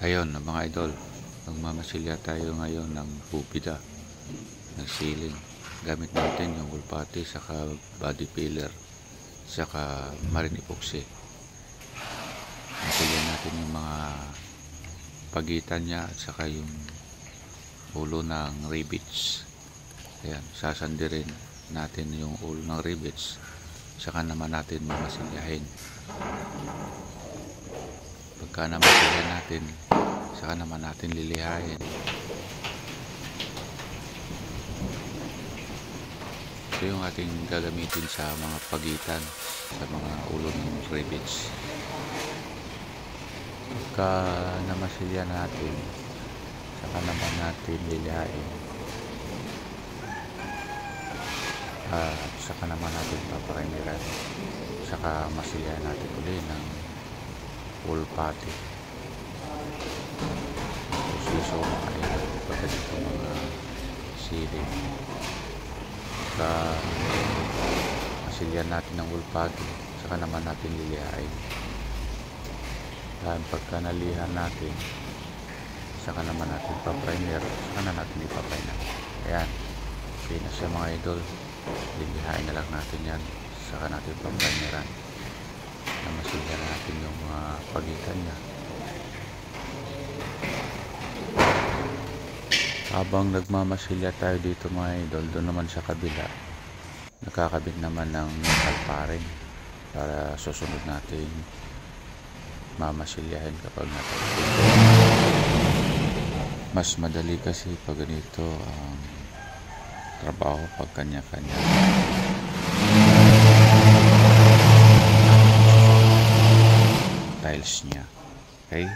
Ayun mga idol, magmamasilya tayo ngayon ng bubida, ng ceiling. Gamit natin yung wool putty, saka body filler, saka marine epoxy. Masilya natin yung mga pagitan niya at saka yung ulo ng rivets. Ayan, sasandirin natin yung ulo ng rivets, saka naman natin mamasilyahin. Pagka namasilya natin, saka naman natin lilihain. Ito yung ating gagamitin sa mga pagitan, sa mga ulo ng rivets. Pagka namasilya natin, saka naman natin lilihain. At saka naman natin papariniran. Saka masilya natin ulit ng wool putty. Suso mga pagka dito mga ceiling. Pagka masilya natin ng wool putty, saka naman natin lilihain. Dan pagka nalihan natin, saka naman natin papriner, saka na natin ipapriner. Ayan, okay na siya mga idol. Lilihain na lang natin yan, saka natin paprineran na masilya natin yung mga pagitan niya. Habang nagmamasilya tayo dito mga idol, doon naman sa kabila nakakabit naman ng kalparing para susunod natin mamasilyahin kapag natapos. Mas madali kasi pag ganito ang trabaho pag kanya-kanya. Tiles niya. Okay?